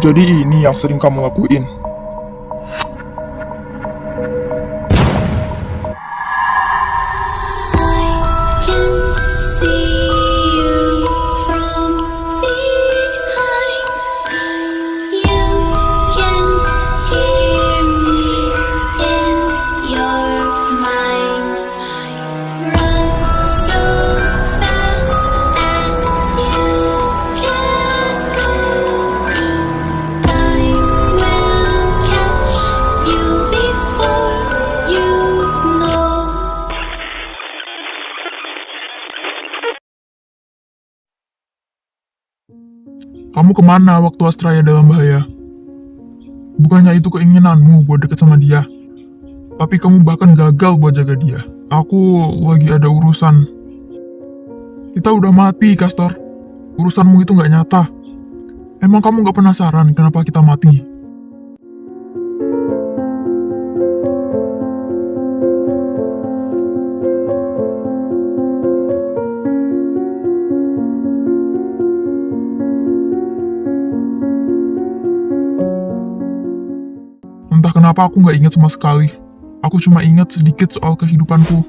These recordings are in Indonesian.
Jadi ini yang sering kamu lakuin. Kamu kemana waktu Astraya dalam bahaya? Bukannya itu keinginanmu buat deket sama dia, tapi kamu bahkan gagal buat jaga dia. Aku lagi ada urusan. Kita udah mati, Castor. Urusanmu itu gak nyata. Emang kamu gak penasaran kenapa kita mati? Entah kenapa aku nggak ingat sama sekali. Aku cuma ingat sedikit soal kehidupanku.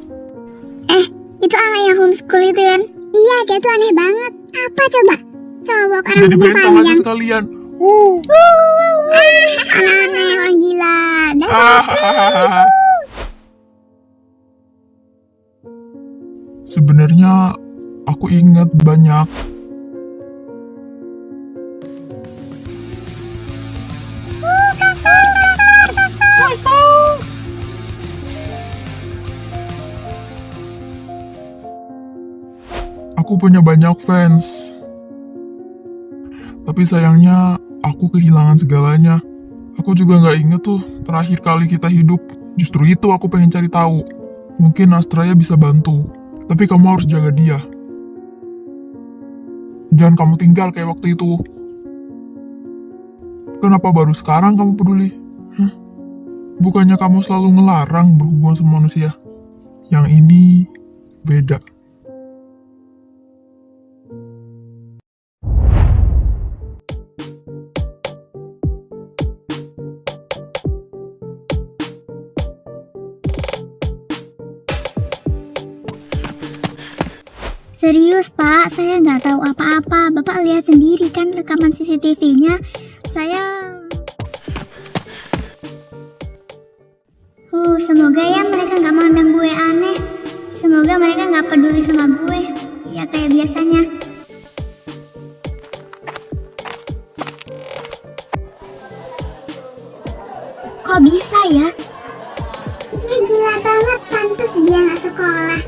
Itu anak yang homeschool itu kan? Iya, dia tuh aneh banget. Apa coba? Cowok orang Jadi bulu bentang aja panjang. sekalian. Aneh-aneh orang gila. Sebenarnya aku ingat banyak. Aku punya banyak fans. Tapi sayangnya aku kehilangan segalanya. Aku juga nggak inget tuh terakhir kali kita hidup. Justru itu aku pengen cari tahu. Mungkin Astraya bisa bantu. Tapi kamu harus jaga dia. Jangan kamu tinggal kayak waktu itu. Kenapa baru sekarang kamu peduli? Bukannya kamu selalu ngelarang berhubungan sama manusia? Yang ini beda. Serius Pak, saya nggak tahu apa-apa. Bapak lihat sendiri kan rekaman CCTV-nya. Semoga ya mereka nggak mandang gue aneh. Semoga mereka nggak peduli sama gue. Ya kayak biasanya. Kok bisa ya? Iya gila banget, pantas dia nggak sekolah.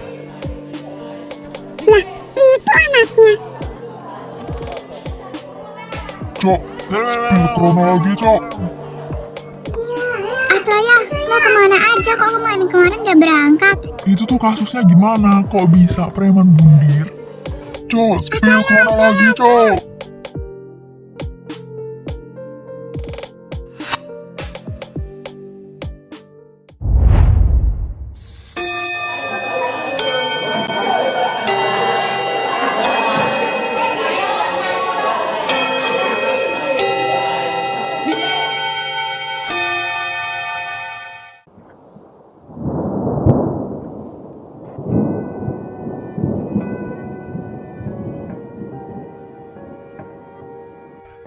Nah, itu anaknya. Cok, spill kronologi, Cok. Astraya, mau kemana aja? Kok kemarin gak berangkat? Itu tuh kasusnya gimana? Kok bisa preman bundir? Cok, spill kronologi, Cok.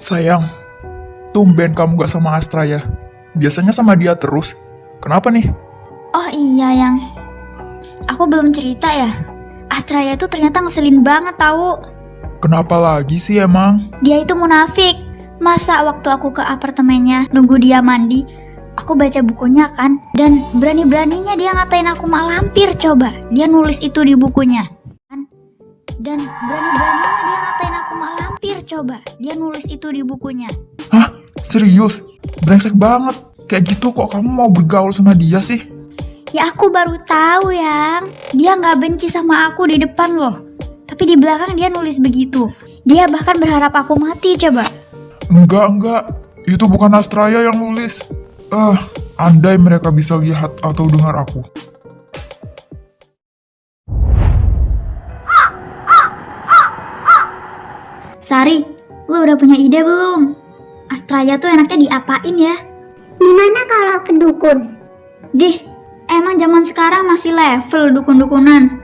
Sayang, tumben kamu gak sama Astraya. Biasanya sama dia terus. Kenapa nih? Oh iya yang aku belum cerita ya. Astraya tuh ternyata ngeselin banget tahu. Kenapa lagi sih emang? Dia itu munafik. Masa waktu aku ke apartemennya nunggu dia mandi, aku baca bukunya kan, dan berani-beraninya dia ngatain aku mak lampir. Coba dia nulis itu di bukunya. Dan berani-beraninya dia ngatain aku mak lampir. Coba dia nulis itu di bukunya. Hah? Serius? Brengsek banget. Kayak gitu kok kamu mau bergaul sama dia sih? Ya aku baru tahu yang dia nggak benci sama aku di depan loh, tapi di belakang dia nulis begitu. Dia bahkan berharap aku mati. Coba. Enggak. Itu bukan Astraya yang nulis. Andai mereka bisa lihat atau dengar aku. Sari, lu udah punya ide belum? Astraya tuh enaknya diapain ya? Gimana kalau ke dukun? Dih, emang zaman sekarang masih level dukun-dukunan.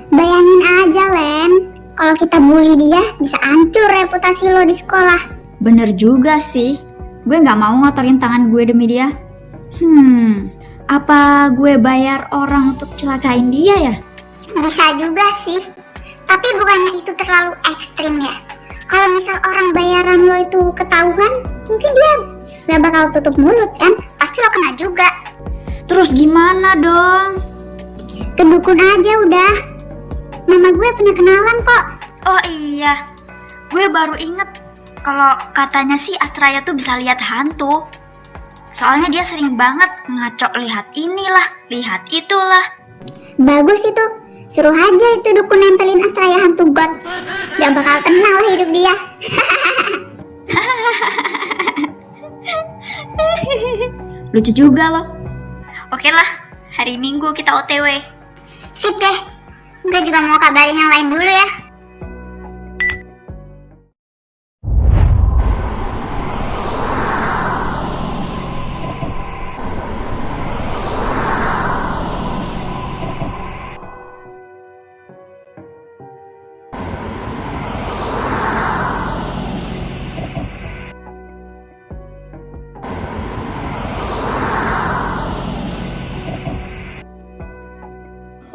Bayangin aja, Len. Kalau kita bully dia, bisa hancur reputasi lo di sekolah. Bener juga sih. Gue gak mau ngotorin tangan gue demi dia. Apa gue bayar orang untuk celakain dia ya? Bisa juga sih. Tapi bukannya itu terlalu ekstrim ya? Kalau misal orang bayaran lo itu ketahuan, mungkin dia gak bakal tutup mulut kan? Pasti lo kena juga. Terus gimana dong? Ke dukun aja udah. Mama gue punya kenalan kok. Oh iya, gue baru inget kalau katanya sih Astraya tuh bisa lihat hantu. Soalnya dia sering banget ngaco lihat inilah, lihat itulah. Bagus itu. Suruh aja itu dukun nempelin Astraya hantu god. Gak bakal tenang lah hidup dia. Lucu juga loh. Oke lah, hari Minggu kita OTW. Sip deh. Gue juga mau kabarin yang lain dulu ya.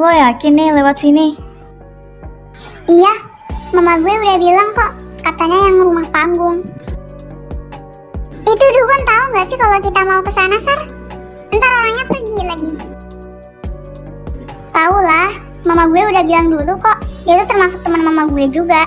Lo yakin nih lewat sini? Iya, mama gue udah bilang kok, katanya yang rumah panggung. Itu dukun tahu nggak sih kalau kita mau ke sana, Sar? Ntar orangnya pergi lagi. Tahu lah, mama gue udah bilang dulu kok. Dia tuh termasuk teman mama gue juga.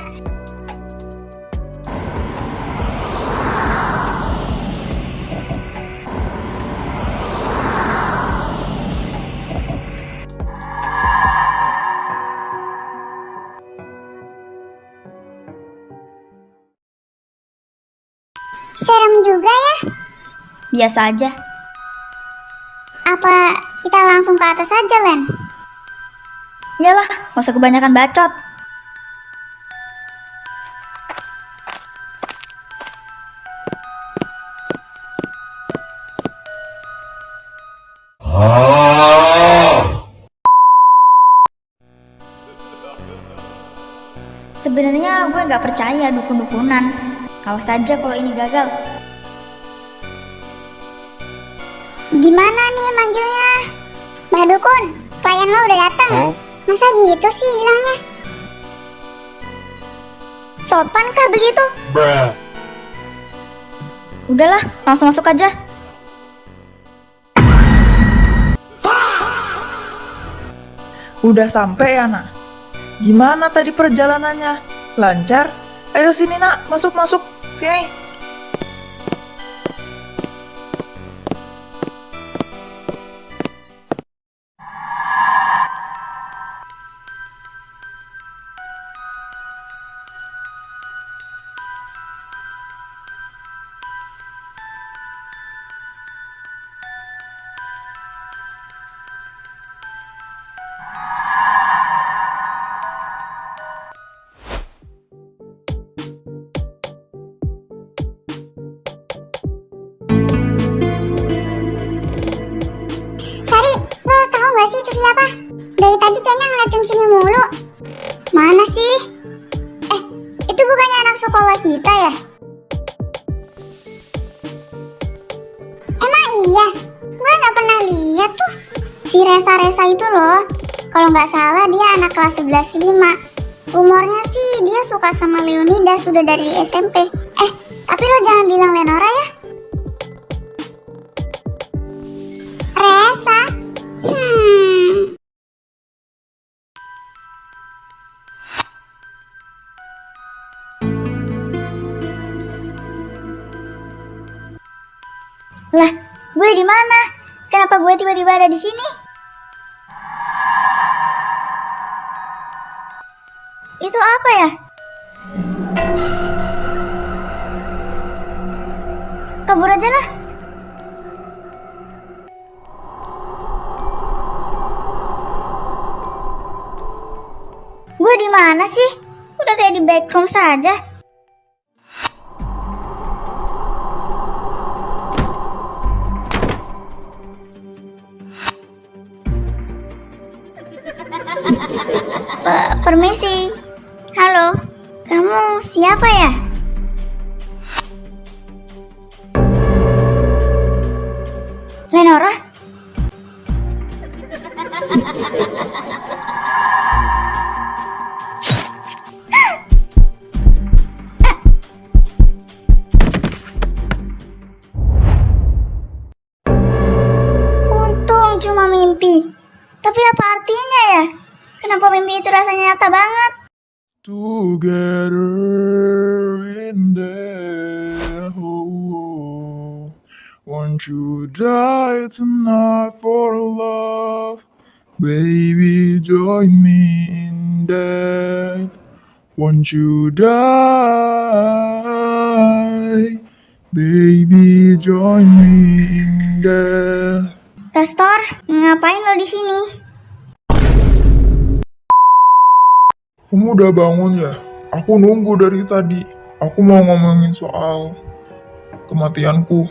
Serem juga ya. Biasa aja. Apa kita langsung ke atas aja, Len? Yalah, gak usah kebanyakan bacot. Sebenarnya gue gak percaya dukun-dukunan. Awas aja kalau ini gagal. Gimana nih manggilnya? Mbak Dukun, klien lo udah datang. Masa gitu sih bilangnya? Sopan kah begitu? Udahlah, langsung masuk aja. Udah sampai ya, Nak? Gimana tadi perjalanannya? Lancar? Ayo sini, Nak. Masuk. Sini. Sari, lo tahu nggak sih itu siapa? Dari tadi kayaknya ngeliatin sini mulu. Mana sih? Itu bukannya anak sekolah kita ya? Emang iya? Gue nggak pernah lihat tuh. Si Resa itu loh. Kalau nggak salah dia anak kelas 11-5. Rumornya sih dia suka sama Leonidas sudah dari SMP. Tapi lo jangan bilang Lenora ya. Resa? Lah, gue di mana? Kenapa gue tiba-tiba ada di sini? Itu apa ya? Kabur aja lah. Gue di mana sih? Udah kayak di backroom saja. Permisi. Halo, kamu siapa ya? Lenora? Untung cuma mimpi. Tapi apa artinya ya? Kenapa mimpi itu rasanya nyata banget? Together in there, oh, won't you die tonight for love? Baby, join me in that. Won't you die? Baby, join me in that. Castor, ngapain lo di sini? Kamu udah bangun ya? Aku nunggu dari tadi. Aku mau ngomongin soal kematianku.